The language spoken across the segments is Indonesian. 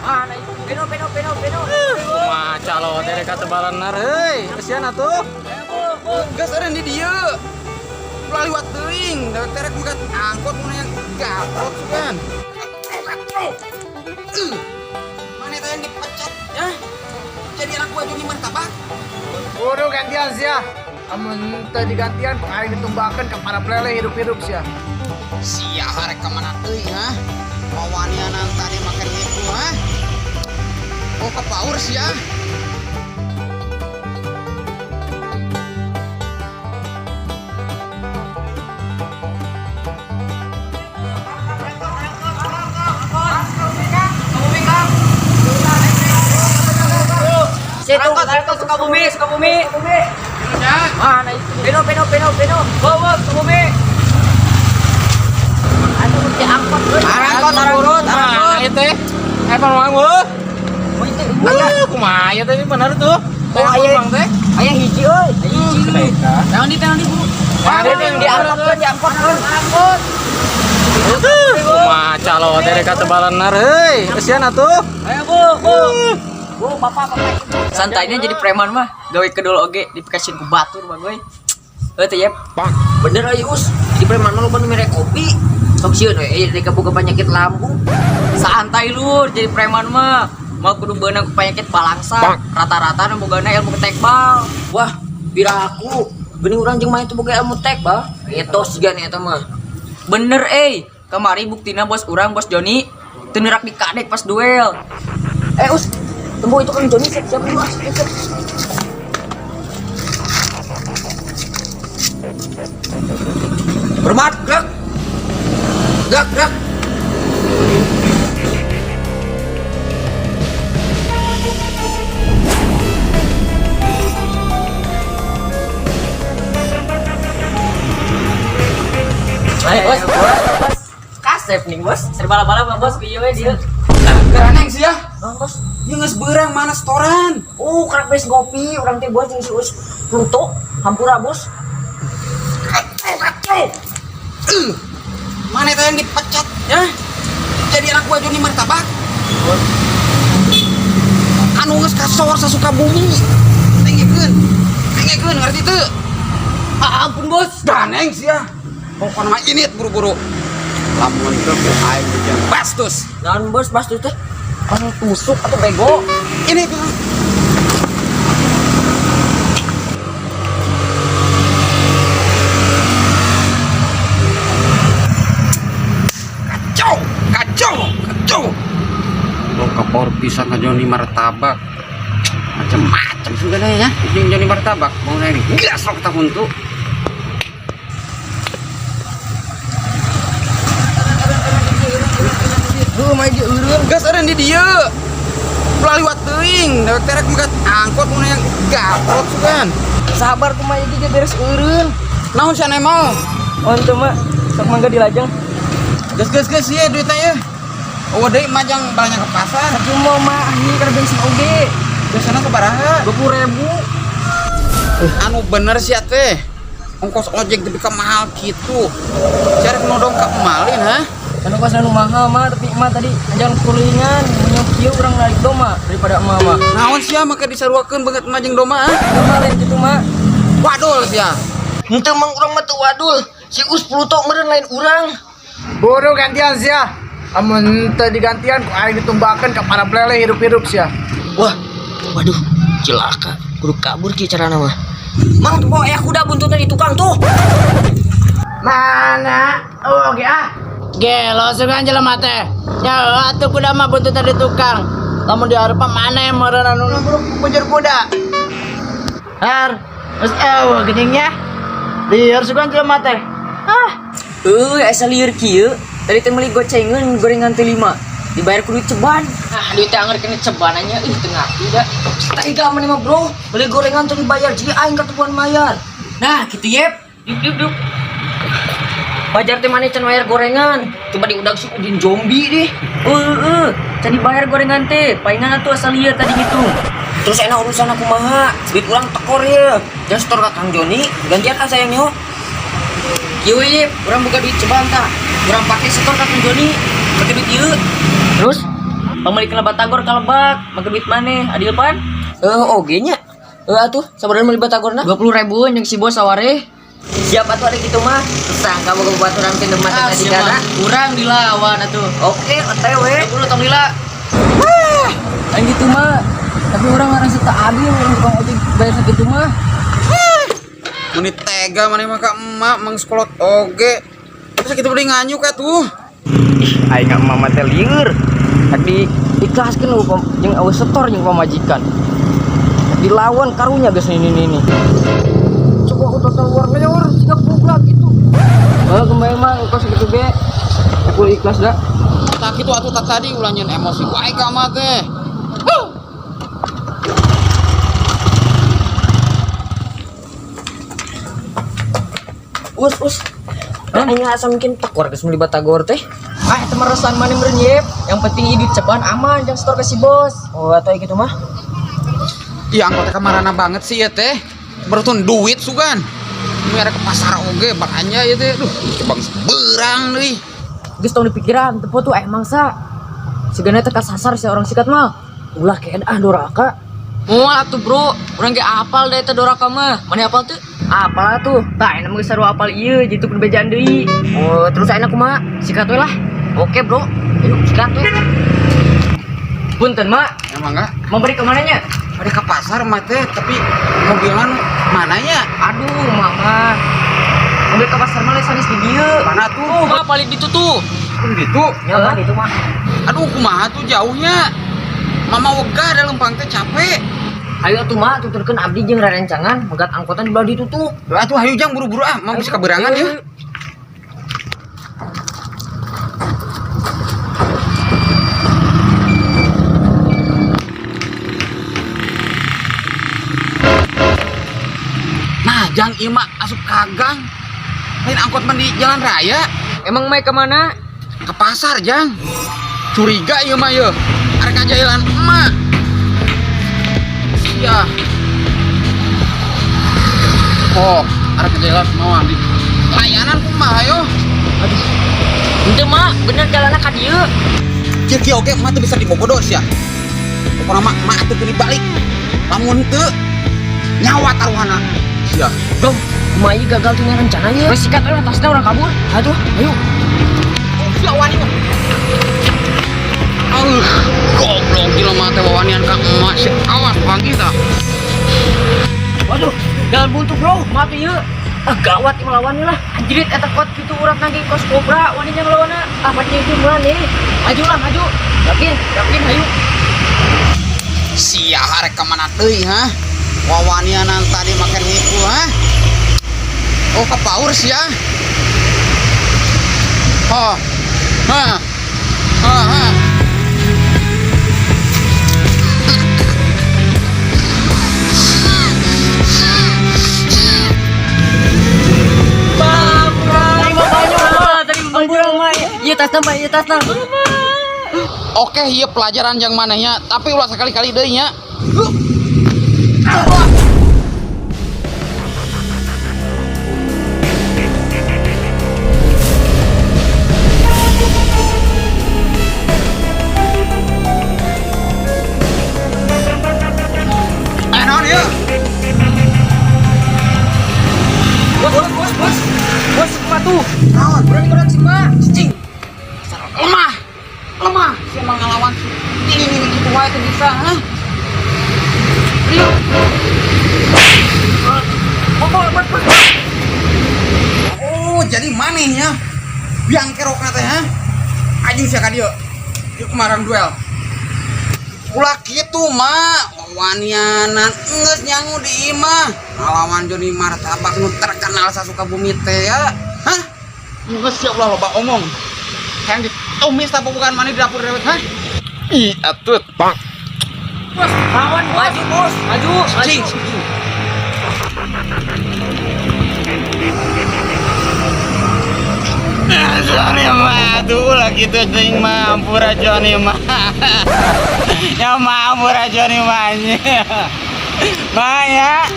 Mana itu? Peno. Maca lo dari katebalan nar heuy. Kesian atuh. Gas ada di dia. Laliwat teuing, da terek mugat angkot mun yang gaplok kan. Mana teh yang dipecat ya? Jadi anak gua jadi martabak. Kudu gantian sia. Amun teu digantian aing ditumbakeun ka para pelele hirup-hirup sia. Sia harek ka mana teuing ha? Mawanianan tadi makan itu ha? Oh ke power sia. Situ, Sukabumi. Mana itu? Peno. Bawa Sukabumi. Anu di angkot. Angkot urut, Nah, itu. Apa mang Oh itu. kumaha teh bener tuh. Oh aya hiji euy. Naon di Bu? Ada yang diangkot. Maca lo dari katebalan nar heuy. Kesian atuh. Ayo Bu, bapak. Santainya jadi preman mah, gawe kedul oge dipikesin ku batur mah gue. Teh ya. Bener aya us, di preman mah loba nu mere kopi. Sok sieun we deka boga penyakit lambung. Santai lur, jadi preman mah. Mau kudu beunang penyakit balangsa. Rata-rata nu bogana ilmu tekbal. Wah, biraku. Geuning urang jeung main teu boga ilmu tekbal. Etos gan eta mah. Bener kamari buktina bos urang bos Joni teu neurak dikadek pas duel. Us, tunggu itu kan Joni siap dulu Bermat, gerak. Ayo bos. Kasep nih bos, serba bala bos video dia. Garaneng sia. Bos. Ieu geus beurang mana setoran. Kerak bes ngopi, orang teh bos jeung si Us Pluto, hampura bos. Mana teh yang dipecat ya? Jadi anak gua Joni martabak. Anu geus kasor sasuka bumi. Tenggekeun ngarti teu? Ampun bos. Ganeng sia. Pokona mah init buru-buru. Lamun ke aing hujan bastus. Naon bos bastus teh? Anu tusuk atau bego? Ini kan. Kacau. Lo kapor pisan ka Joni martabak. Macam-macam segala ya. Ini Joni martabak mau ini. Gas lo tahun tuh. Maju eureun gas ada di dia. Laliwat teuing, da terek mugat angkot mun yang gaplok kan. Sabar kumaha ieu beres eureun. Naon cenah mau? Oh teu mah sok mangga dilajeng. Gas ieu duitna ieu. Oh deui majang balanya ke pasar. Cuma mah ieu keur bensin oge. Biasana sabaraha? 20.000. Anu bener sia teh. Ongkos ojek tapi ka mahal kitu. Cari nodong ka emalin ha? Anu pas anu mahal mah tapi mah tadi ajang kulingan punya kieu urang naik doma daripada emak mah. Naon sia maka disaruakeun banget majeng doma ha? Doma lain kitu mah. Wadul sia. Henteu mang urang mah teu wadul. Si Us Pluto meureun lain urang. Kudu gantian sia. Amun teu digantian aing ditumbakeun ka para pelele hirup-hirup sia. Waduh, celaka. Kudu kabur kieu carana mah. Mang tuh bawa kuda buntutnya di tukang tuh. Mana? Oh, oke Gelo sugan jelema teh. Ya atuh kuda mah buntutna di tukang. Lamun di hareup mana yang meureun anu bujur kuda. Har, geus geuning lieur sugan jelema teh. Asa lieur kieu. Tadi teh meuli gocengeun gorengan teh 5. Dibayar kudu ceban. Duit teh anger kena cebanannya teu ngaki da. Taiga mah mah bro, beli gorengan teh dibayar jadi aing katuan mayar. Nah, kitu yep. Duk. Bajar teh maneh can bayar gorengan. Coba diudag si Udin zombie deh. Can dibayar gorengan teh. Palingan atuh asal lieu tadi gitu. Terus enak urusan aku kumaha? Duit ulang tekor ya. Jangan setor ke Kang Joni, gantian kan sayangnya. Yuk, urang buka duit ceban tah. Urang pake setor ke Kang Joni, pakai duit ieu. Terus pemilik Batagor kalebak, make duit maneh, adil pan? Oge nya. Atuh, sabaran meuli Batagorna? 20.000 yang si bos saware. Siap atuh ada gitu mah. Sangka boga baturan teh mata di dana. Urang dilawan atuh. Oke, OTW. Kudu tong lila. Lain gitu mah. Tapi orang ngarasa tak adil yang tukang ojek bayar segitu mah. Menit tega mana mah ka emak mengsekolot oge. Terus kita beli nganyuk atuh. Aing nggak mama teh lieur. Tadi ikhlaskeun lu jeung aweus setor jeung pamajikan. Dilawan karunya geus ini. Coba aku total warnanya war siga goblok gitu. Kembali mah kos gitu ge. Aku ikhlas dah. Tak kitu atuh tak tadi ulangan emosi wae ka mah teh. Us. Aing asa mungkin tekor geus meuli Batagor teh. Eta mah resan maneh meureun yep. Yang penting hidup ceban aman jeung setor ke si bos. Oh atuh gitu mah. Iya angkotnya kemarana banget sih ya teh. Berutun duit sugan. Ini ada ke pasar oge baranya ya teh. Duh, cebang seberang deui. Geus tong dipikiran teu tuh mangsa. Sigana teh kasasar si orang sikat mah. Ulah keedah doraka. Moal atuh bro, urang ge apal da eta doraka mah. Maneh apal teu? Apal tuh. Tah enak geus saru apal ieu jitu kudu bejaan deui. Oh, terus ayeuna kumaha? Sikat we lah. Oke, bro. Ayo sikat we. Punten, Mak. Emang enggak? Memberi ke mananya? Ada ke pasar mah teh, tapi mobilan mana ya? Aduh, Mama. Memberi ke pasar mah sanis di dieu. Mana tuh? Tuh, Mak paling ditu tuh. Gitu. Ya, Mak, itu mah. Aduh, kumaha tuh jauhnya. Mama wegah da lempang teh capek. Ayo atuh Mak, tuturkeun abdi jeung rarencangan megat angkotan di belah ditu tuh. Atuh hayu jang buru-buru ah, mau bisa keberangan ya. Nah, jang ieu mah asup kagang. Lain angkot mah di jalan raya. Emang Mai kemana? Ke pasar jang. Curiga ieu mah yeuh. Arek kajailan emak. Iya. Oh, arek kajailan mau di layanan kumaha yo. Aduh. Henteu Mak, bener jalanna ka dieu. Kieu oge emak teh bisa dibogodo sia. Pokona emak teh kudu dibalik. Lamun teu nyawa taruhana. Sia. Dong, kumaha ieu gagal tuh rencananya. Wes sikat we tasna urang kabur. Aduh, ayo. Oh, sia wani mah. Goblok gila mah teh wawanian ka emak si awas pagi tah. Waduh, jalan buntu bro, maaf ieu. Gawat melawan lah. Anjrit eta kot kitu urang nangge kos kobra wani nya ngelawanna. Macam itu mah nih. Maju lah, maju. Yakin hayu. Sia arek ka mana deui ha? Wawanianan tadi makan nipu ha? Oh ka power sia. Oh. Ha. Iya tasna. Oke, iya pelajaran yang mananya, tapi ulah sekali-kali deui nya. Naon ieu? Bos sepatu. Naon, berani berat sih, Pak. Cicing. Lemah. Si emang ngelawan. Ini gitu wae teh bisa, ha? Ayo. Oh, jadi manehnya. Biang kerokna teh, ha? Anjing sia ka dieu. Dieu kemarin duel. Ulah kitu, Mak. Wanianan geus nyangu di imah. Ngalawan Joni Martabak nu terkenal sa Sukabumi teh ya. Hah? Geus siap lah loba omong. Hayang ditumis ta bukan mana di dapur dewek, ha? Ih, atut, Pak. Bos, lawan maju, Bos. Maju. Cing. Joni mah tuh lagi tuh cing mampu Joni mah. Ya mampu Joni mah. Maya.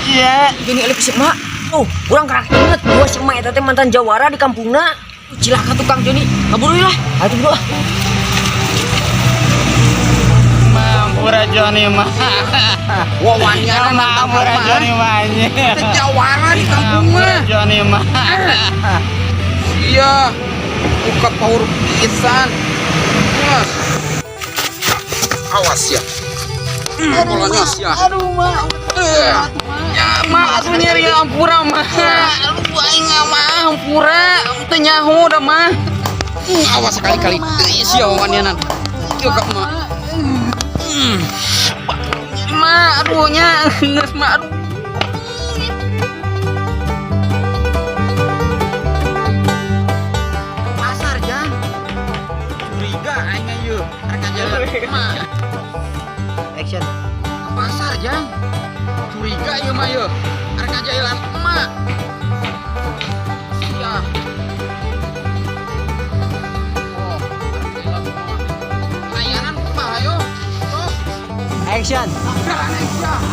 Iya. Gini elek si Mak. Oh, urang kerak inget gua si Mak eta teh mantan jawara di kampungna. Cilaka tukang Joni. Kabur lah. Aduh, Bro. Mapura Johnny mah. Wah, wanian Mapura Johnny mah. Jawara di kampung Mapura mah. Johnny mah. Iya. Buka power pisan. Wah. Awas ya. Polanya sia. Aduh, Mak. Ya, mah atuh nyeri ampura mah. Aduh, aing mah ampura. Teu nyaho da mah. Awas sekali-kali. Sia wanianan. Ieu ka mah. Ma, aduh nya, geus mah aduh. Pasar Jan. Curiga aing ieu. Harga jalan mah. Action. Pasar Jan. Curiga ieu mah ieu. Harga jalan emak. Sia. Oh, harga jalan emak. Layanan kumaha ayo? Sok. Action.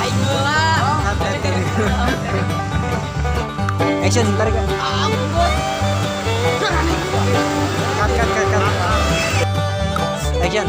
Aing heula. Action, tarik. Cut. Action.